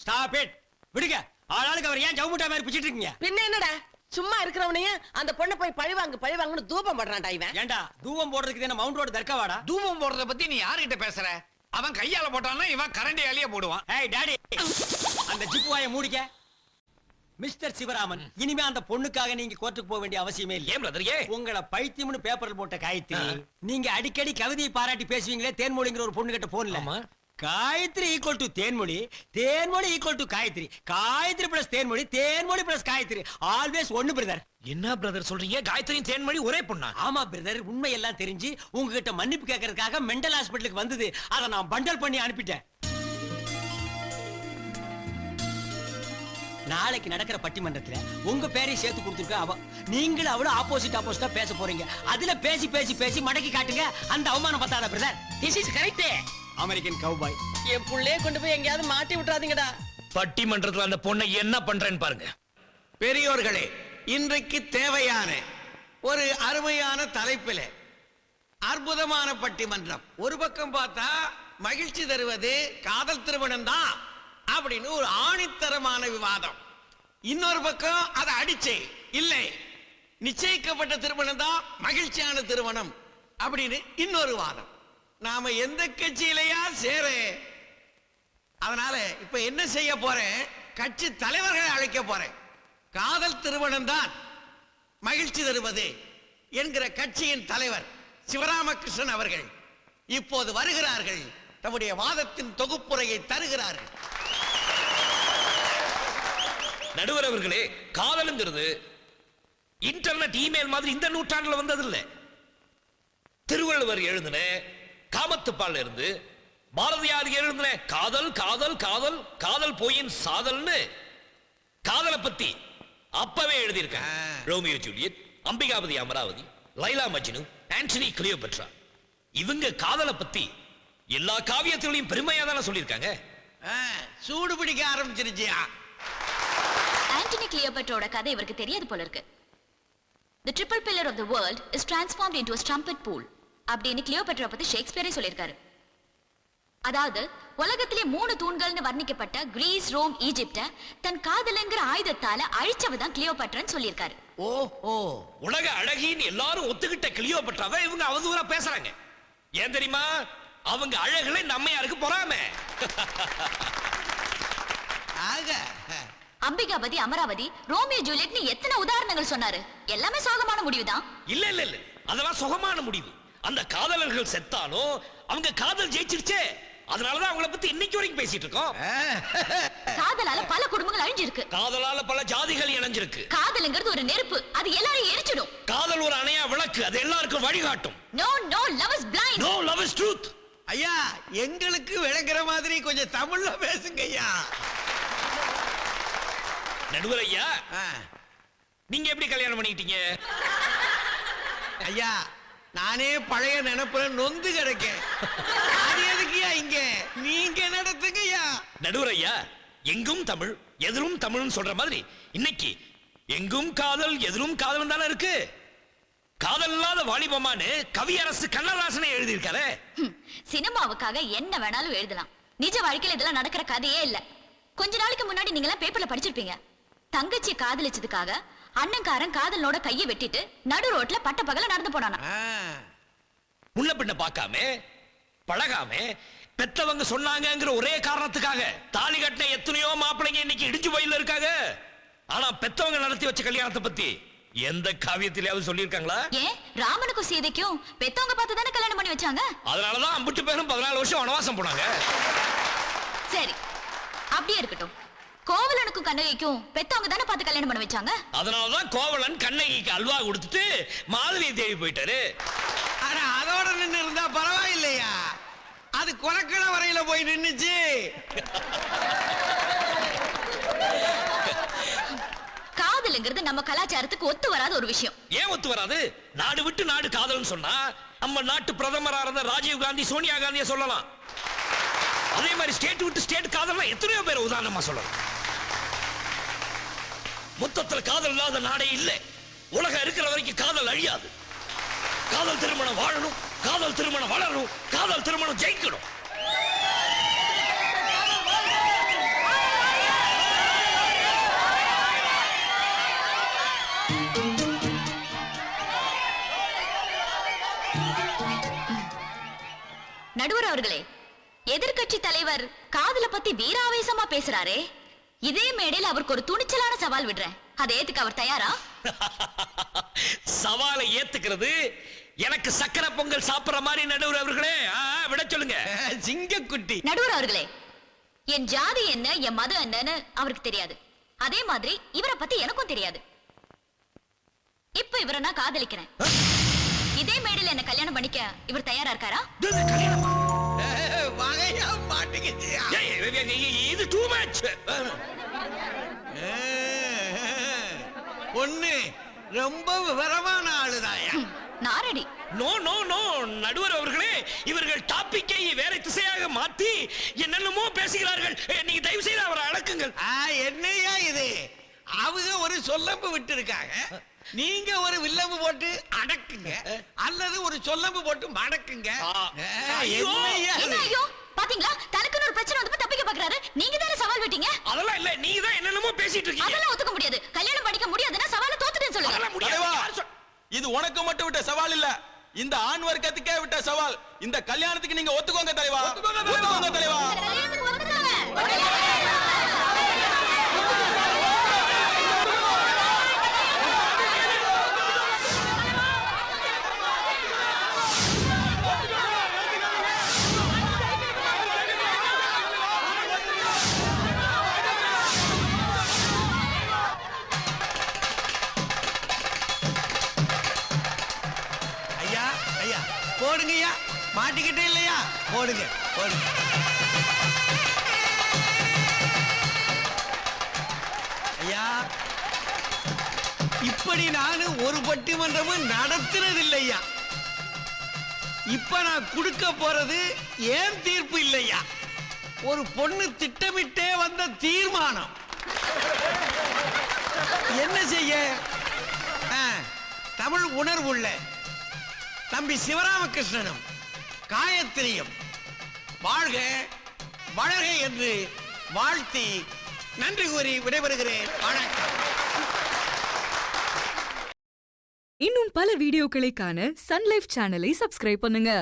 Stop it. விடுங்க. ஆளாளுக்கு அவர் ஏன் ஜவுமுட்டா மாதிரி பிச்சிட்டு இருக்கீங்க? பின்ன என்னடா சும்மா இருக்கிறவனையும் அந்த பொண்ணை போய் பழிவாங்கன்னு தூபம் பண்றான்டா இவன். ஏண்டா தூவம் போடுறதுக்கு என்ன மவுண்ட் ரோடு தர்க்கவாடா? தூவம் போடுறத பத்தி நீ யார்கிட்ட பேசுற? அவன் கையால போட்டான்னா இவன் கரண்டியாலேயே போடுவான். ஏய் டாடி, அந்த ஜிப்பு வாயை மூடிக்க. மிஸ்டர் சிவராமன், இனிமே அந்த பொண்ணுக்காக நீங்க கோர்ட்டுக்கு போக வேண்டிய அவசியமே இல்லை. ஏன் பிரதர்? ஏன் உங்களை பைத்தியம்னு பேப்பர்ல போட்ட காயத்ரி, நீங்க அடிக்கடி கவிதையை பாராட்டி பேசுவீங்களே தேன்மொழிங்கிற ஒரு பொண்ணு கிட்ட போன்ல. Gayathri equal to Thenmozhi, Thenmozhi equal to Gayathri, Gayathri plus Thenmozhi, Thenmozhi plus Gayathri, always ஒன்னு பிரதர். என்ன பிரதர் சொல்றீங்க? காயத்ரியும் தேன்மொழி ஒரே பொண்ணா? ஆமா பிரதர், உண்மை எல்லாம் தெரிஞ்சு உங்ககிட்ட மன்னிப்பு கேட்கறதுக்காக மெண்டல் ஹாஸ்பிட்டலுக்கு வந்தது. அதை நான் பண்டல் பண்ணி அனுப்பிட்டேன். நாளைக்கு நடக்கிற பட்டிமன்றத்துல உங்க பேரையும் சேர்த்து கொடுத்துருக்க. அவ நீங்களும் அவளும் ஆப்போசிட்டா பேச போறீங்க. அதுல பேசி பேசி பேசி மடக்கி காட்டுங்க. அந்த அவமானம் பத்தாத brother. This is correct. American cowboy, என் புள்ளைய கொண்டு போய் எங்கயாவது மாட்டி விட்டுறாதீங்கடா. பட்டிமன்றத்துல அந்த பொண்ணை என்ன பண்றேன்னு பாருங்க. பெரியோர்களே, இன்றைக்கு தேவையான ஒரு அருமையான தலைப்பில அற்புதமான பட்டிமன்றம். ஒரு பக்கம் பார்த்தா மகிழ்ச்சி தருவது காதல் திருமணம் தான் அப்படின்னு ஒரு ஆணித்தரமான விவாதம். இன்னொரு பக்கம் அதை அடிச்சே இல்லை, நிச்சயிக்கப்பட்ட திருமணம் தான் மகிழ்ச்சியான திருமணம் அப்படின்னு இன்னொரு வாதம். நாம எந்த கட்சியிலையா சேர? அதனால இப்ப என்ன செய்ய போறேன், கட்சி தலைவர்களை அழைக்க போறேன். காதல் திருமணம் தான் மகிழ்ச்சி தருவது என்கிற கட்சியின் தலைவர் சிவராமகிருஷ்ணன் அவர்கள் இப்போது வருகிறார்கள். தம்முடைய வாதத்தின் தொகுப்புரையை தருகிறார்கள். நடுவர் அவர்களே, காதலுங்கிறது இன்டர்நெட் இமெயில் மாதிரி இந்த நூற்றாண்டுல வந்தது இல்ல. திருவள்ளுவர் எழுதின காமத்துப்பால் இருந்து பாரதியார் எழுதின காதல் காதல் காதல் காதல் போயின் சாதல்னு காதலை பத்தி அப்பவே எழுதியிருக்காங்க. Romeo Juliet, Ambikapathi Amaravathi, Laila Majnu, Antony Cleopatra, இவங்க காதலை பத்தி எல்லா காவியத்திலையும் பெருமையா தானே சொல்லியிருக்காங்க. சூடு பிடிக்க ஆரம்பிச்சிருச்சியா? ஆண்டனி கிளியோபட்ராவோட கதை இவருக்கு தெரியாது போல இருக்கு. The triple pillar of the world is transformed into a strumpet pool அப்படின்னு கிளியோபட்ரா பத்தி ஷேக்ஸ்பியரே சொல்லியிருக்காரு. அதாவது உலகத்திலே 3 தூண்கள்னு வர்ணிக்கப்பட்ட கிரீஸ், ரோம், ஈஜிப்ட தன் காதலுங்கிற ஆயுதத்தால அழிச்சவதான் கிளியோபட்ரான்னு சொல்லியிருக்காரு. ஓஹோ, உலக அழகின்னு எல்லாரும் ஒத்துக்கிட்ட கிளியோபட்ராவை இவங்க அவதூறா பேசுறாங்க. ஏன் தெரியுமா? அவங்க அழகுல நம்மையாருக்கு பொறாம. அம்பிகாபதி அமராவதி, ரோமியோ ஜூலியட்னு எத்தனை உதாரணங்கள் சொன்னாரு. எல்லாமே சோகமான முடிவுதான். இல்ல இல்ல இல்ல, அதெல்லாம் சுகமான முடிவு. அந்த காதலர்கள் செத்தாலும் அவங்க காதல் ஜெயிச்சிருச்சே, அதனாலதான் அவங்கள பத்தி இன்னைக்கு வரைக்கும் பேசிட்டு இருக்கோம். காதலால பல குடும்பங்கள் அழிஞ்சிருக்கு. காதலால பல ஜாதிகள் இணைஞ்சிருக்கு. காதலுங்கிறது ஒரு நெருப்பு, அது எல்லாரையும் எரிச்சிடும். காதல் ஒரு அணையா விளக்கு, அது எல்லாருக்கும் வழிகாட்டும். No, no, love is blind. No, love is truth. ஐயா, எங்களுக்கு விளங்குற மாதிரி கொஞ்சம் தமிழ்ல பேசுங்க ஐயா. நடுவர் ஐயா, நீங்க எப்படி கல்யாணம் பண்ணிட்டீங்க? ஐயா, நானே பழைய நினைப்புல நொந்து கிடக்கேன். அது எதுக்குயா இங்க? நீங்க நடத்துங்க ஐயா. நடுவர் ஐயா, எங்கும் தமிழ் எதிரும் தமிழ்னு சொல்ற மாதிரி இன்னைக்கு எங்கும் காதல் எதிரும் காதல் தானே இருக்கு. காதல் இல்லாத வாலிபமானு கவியரசு கண்ணதாசனை எழுதியிருக்காரு. சினிமாவுக்காக என்ன வேணாலும் எழுதலாம். நிஜ வாழ்க்கையில இதெல்லாம் நடக்கிற கதையே இல்ல. கொஞ்ச நாளைக்கு முன்னாடி நீங்க எல்லாம் பேப்பர்ல படிச்சிருப்பீங்க. தங்கச்சி காதலிச்சதுக்காக அண்ணன்காரன் காதலோட கையை வெட்டிட்டு நடு ரோட்ல பட்ட பகல நடந்து போனானா. முன்ன பின்ன பார்க்காம பழகாம பெத்தவங்க சொன்னாங்கங்கிற ஒரே காரணத்துக்காக தாலி கட்டின எத்தனையோ மாப்பிள்ளைங்க இன்னைக்கு இடிஞ்சு போயில இருக்காங்க. ஆனா பெத்தவங்க நடத்தி வச்ச கல்யாணத்தை பத்தி எந்த காவியத்திலேயாவது சொல்லியிருக்காங்களா? ஏன் ராமனுக்கும் சீதைக்கும் பெத்தவங்க பார்த்து தானே கல்யாணம் பண்ணி வச்சாங்க. அதனாலதான் அம்புட்டு பேரும் 14 வருஷம் வனவாசம் போனாங்க. சரி, அப்படியே இருக்கட்டும். கோவலனுக்கும் கண்ணகிக்கும் பெத்தவங்க தானே பார்த்து கல்யாணம் பண்ண வச்சாங்க. அதனாலதான் கோவலன் கண்ணகிக்கு அல்வா கொடுத்துட்டு மாதவியை தேடி போயிட்டாரு. ஆனா அதோட நின்று இருந்தா பரவாயில்லையா? அது கொலக்கட வரையில போய் நின்னுச்சு. காதலுங்கிறது நம்ம கலாச்சாரத்துக்கு ஒத்து வராத ஒரு விஷயம். ஏன் ஒத்து வராது? நாடு விட்டு நாடு காதல்னு சொன்னா நம்ம நாட்டு பிரதமரா இருந்த ராஜீவ் காந்தி, சோனியா காந்தியை சொல்லலாம். அதே மாதிரி ஸ்டேட் விட்டு ஸ்டேட் காதல் எத்தனையோ பேர் உதாரணமா சொல்லலாம். மொத்தத்துல காதல் இல்லாத நாடே இல்லை. உலகம் இருக்கிற வரைக்கும் காதல் அழியாது. காதல் திருமணம் வாழணும், காதல் திருமணம் வளரணும், காதல் திருமணம் ஜெயிக்கணும். நடுவர் அவர்களே, எதிர்க்கட்சி தலைவர் காதல பத்தி வீராவேசமா பேசுறாரே, இதே மேடையில் அவருக்கு ஒரு துணிச்சலான சவால் விடுறேன். அதை ஏத்துக்க அவர் தயாரா? சவாலை ஏத்துக்கிறது எனக்கு சக்கரை பொங்கல் சாப்பிடுற மாதிரி நடுவர் அவர்களே. விட சொல்லுங்க. சிங்கக்குட்டி. நடுவர் அவர்களே, என் ஜாதி என்ன, என் மதம் என்னன்னு அவருக்கு தெரியாது. அதே மாதிரி இவரை பத்தி எனக்கும் தெரியாது. இப்ப இவரை நான் காதலிக்கிறேன். இதே மேடையில் என்ன கல்யாணம் பண்ணிக்க இவர் தயாரா இருக்காரா? வகையா மாட்டிக்கிச்சியா? இது டூ மச். பொண்ணு ரொம்ப விவரமான ஆளுதாயா. நாரடி. நோ நோ நோ நடுவர் அவர்களே, இவர்கள் டாபிக்கை வேற திசையாக மாத்தி என்னென்னமோ பேசுகிறார்கள். நீங்க தயவு செய்து அவரை அடக்குங்கள். என்னையா இது? அவங்க ஒரு சொல்லம்பு விட்டு இருக்காங்க, நீங்க ஒரு வில்லம்பு போட்டு அடக்குங்க, அல்லது ஒரு சொல்லம்பு போட்டு மடக்குங்க. ஐயோ, பாத்தீங்களா, தனக்குன்னு ஒரு பிரச்சனை வந்து தப்பிக்க பாக்குறாரு. நீங்க தானே சவால் விட்டீங்க. அதெல்லாம் இல்ல, நீங்க தான் என்னென்னமோ பேசிட்டு இருக்கீங்க. அதெல்லாம் ஒத்துக்க முடியாது. கல்யாணம் பண்ணிக்க முடியாதுன்னா சவாலை தோத்துட்டேன்னு சொல்லுங்க. இது உனக்கு மட்டும் விட்ட சவால் இல்ல, இந்த ஆண் வர்க்கத்துக்கே விட்ட சவால். இந்த கல்யாணத்துக்கு நீங்க ஒத்துக்கோங்க தலைவா. ஒத்துக்கோங்க தலைவா. கல்யாணத்துக்கு ஒத்துக்கோங்க. ஐயா ஐயா போடுங்கய்யா, மாட்டிக்கிட்டே இல்லையா? போடுங்க போடுங்க. ஐயா, இப்படி நானு ஒரு பட்டிமன்றமும் நடத்துறது இல்லையா. இப்ப நான் கொடுக்க போறது ஏன் தீர்ப்பு இல்லையா, ஒரு பொண்ணு திட்டமிட்டே வந்த தீர்மானம். என்ன செய்ய? தமிழ் உணர்வுள்ள தம்பி சிவராமகிருஷ்ணனும் காயத்ரியும் வாழ்க வளர்க என்று வாழ்த்தி நன்றி கூறி விடைபெறுகிறேன். வணக்கம். இன்னும் பல வீடியோக்களை காண சன் லைஃப் சேனலை சப்ஸ்கிரைப் பண்ணுங்க.